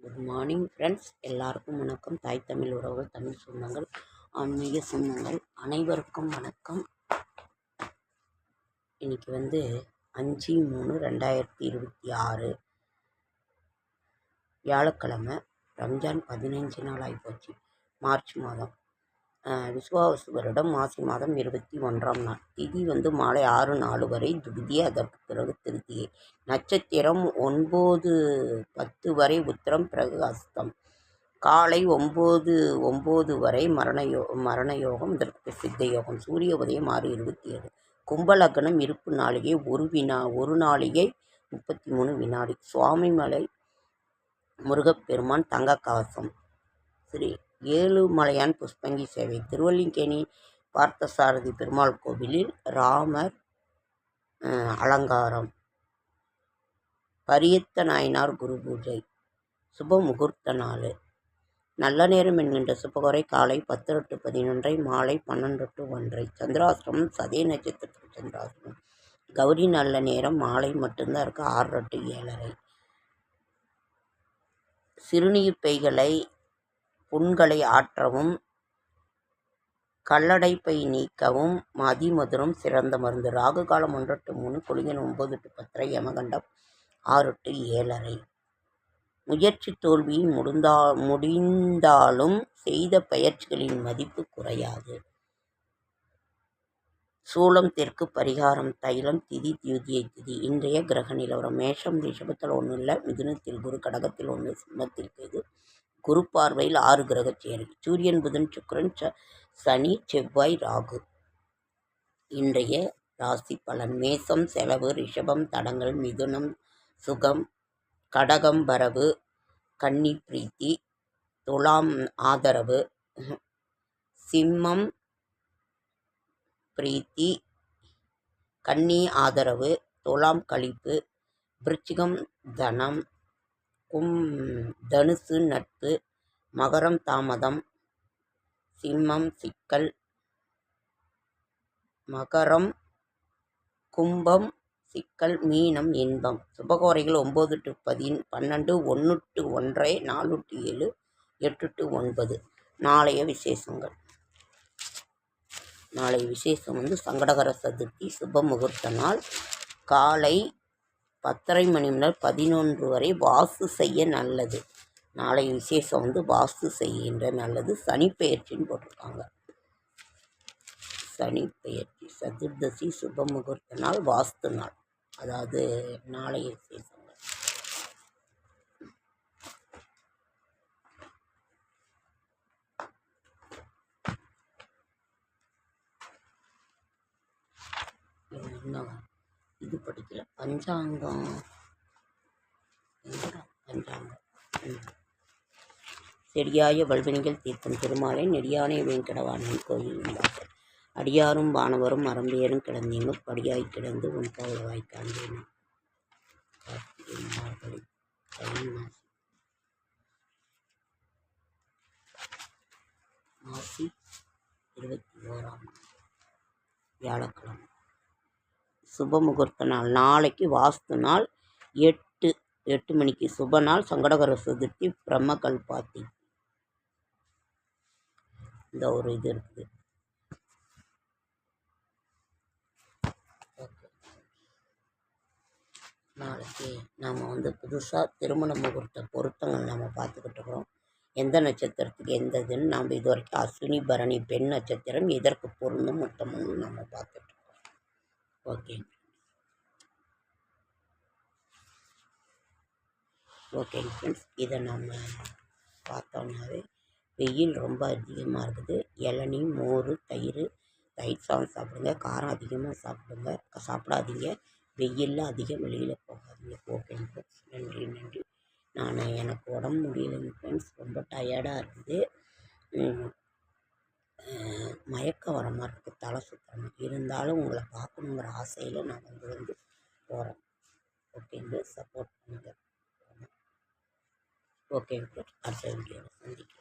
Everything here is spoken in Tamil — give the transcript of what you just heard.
குட் மார்னிங் ஃப்ரெண்ட்ஸ், எல்லாருக்கும் வணக்கம். தாய் தமிழ் உறவுகள், தமிழ் சொந்தங்கள், ஆன்மீக சொந்தங்கள் அனைவருக்கும் வணக்கம். இன்னைக்கு 5/3/2026 வியாழக்கிழமை. ரம்ஜான் 15 நாள் ஆகிப்போச்சு. மார்ச் மாதம், விசுவாவசு வருடம் மாசி மாதம் 21ஆம் நாள். திதி மாலை 6:04 வரை துவிதி, அதற்கு பிறகு திருத்தியை. நட்சத்திரம் 9:10 வரை உத்திரம், பிறகு அஸ்தம். காலை 9:09 வரை மரண யோகம், இதற்கு சித்த யோகம். சூரிய உதயம் 6:27. கும்பலக்னம் இருப்பு நாளிகை 1 நாளிகை 33 வினாடி. சுவாமிமலை முருகப்பெருமான் தங்க கவசம். ஸ்ரீ ஏழுமலையான் புஷ்பங்கி சேவை. திருவல்லிக்கேணி பார்த்தசாரதி பெருமாள் கோவிலில் ராமர் அலங்காரம். பரியத்த நாயனார் குரு பூஜை. சுப முகூர்த்த நாள். நல்ல நேரம் என்கின்ற சுபகுறை காலை 10:11 மாலை 12:01. சந்திராசிரமம் சதய நட்சத்திரத்துக்கு சந்திராசிரமம். கௌரி நல்ல நேரம் மாலை மட்டும்தான் இருக்கு, 6:07. சிறுநீர் பைகளை புண்களை ஆற்றவும், கல்லடைப்பை நீக்கவும் மதிமதுரம் சிறந்த மருந்து. ராகு காலம் 1:03, குளிகன் 9:10, யமகண்டம் 6:07. முயற்சி தோல்வி முடிந்தாலும் செய்த பயிற்சிகளின் மதிப்பு குறையாது. சூலம் தெற்கு, பரிகாரம் தைலம். திதி தியுதியை திதி. இன்றைய கிரக நிலவரம். மேஷம் ரிஷபத்தில் 1 இல்லை, மிதுனத்தில் குரு, கடகத்தில் 1, சிம்மத்தில் கேது. குரு பார்வையில் 6 கிரக சேரி. சூரியன், புதன், சுக்கிரன், சனி, செவ்வாய், ராகு. இன்றைய ராசி பலன். மேசம் செலவு, ரிஷபம் தடங்கள், மிதுனம் சுகம், கடகம் வரவு, கன்னி பிரீத்தி, துலாம் ஆதரவு, சிம்மம் பிரீத்தி, கன்னி ஆதரவு, துலாம் கழிப்பு, விருச்சிகம் தனம், தனுசு நட்பு, மகரம் தாமதம், சிம்மம் சிக்கல், மகரம் கும்பம் சிக்கல், மீனம் இன்பம். சுபகோரைகள் 9-12, 1-1, 4-7, 8-9. நாளைய விசேஷங்கள். நாளைய விசேஷம் சங்கடகர சதுர்த்தி. சுப முகூர்த்த நாள். காலை 10:30 மணி முதல் 11 வரை வாஸ்து செய்ய நல்லது. நாளைய விசேஷம் வாஸ்து செய்கின்ற நல்லது. சனிப்பெயர்ச்சின்னு போட்டிருக்காங்க. சனிப்பெயர்ச்சி சதுர்தசி சுப முகூர்த்த நாள், வாஸ்து நாள். அதாவது நாளைய விசேஷங்கள். இது படிக்கல. பஞ்சாங்கம். செடியாய வல்வினைகள் தீர்க்கும் திருமாலை நெடியானை வேங்கடவாணன் கோயில் உள்ளார்கள். அடியாரும் வானவரும் அறம்பேரும் கிடந்தீங்க படியாய் கிடந்து உன் பவளவாய் காண்பேன். மாசி 21ஆம் வியாழக்கிழமை. சுப முகூர்த்த நாள். நாளைக்கு வாஸ்து நாள். 8 மணிக்கு சுப நாள். சங்கடகர சதுர்த்தி, பிரம்ம கல்பாத்தி. இந்த ஒரு இது இருக்குது. நாளைக்கு நாம் புதுசாக திருமண முகூர்த்த பொருத்தங்கள் நம்ம பார்த்துக்கிட்டு இருக்கிறோம். எந்த நட்சத்திரத்துக்கு எந்த இதுன்னு நாம் இது வரைக்கும் அஸ்வினி பரணி பெண் நட்சத்திரம் இதற்கு பொருந்தும் மொத்தமும் நம்ம பார்த்துட்டு இருக்கோம். ஓகே ஃப்ரெண்ட்ஸ், இதை நம்ம பார்த்தோம்னாவே வெயில் ரொம்ப அதிகமாக இருக்குது. இளநீ, மோர், தயிர் சாதம் சாப்பிடுங்க. காரம் அதிகமாக சாப்பிடாதீங்க. வெயிலில் அதிகம் வெளியில் போகாதீங்க. ஓகேங்க ஃப்ரெண்ட்ஸ், நன்றி. எனக்கு உடம்பு முடியலைங்க ஃப்ரெண்ட்ஸ், ரொம்ப டயர்டாக இருக்குது. மயக்கம் வர மாதிரி இருக்குது, தலை சுத்தணும். இருந்தாலும் உங்களை பார்க்கணுங்கிற ஆசையில் நான் போகிறேன். ஓகேங்க, சப்போர்ட் பண்ணுங்கள். ஓகேங்க ஃப்ரெண்ட்ஸ், அடுத்த வீடியோவில் சந்திக்கிறேன்.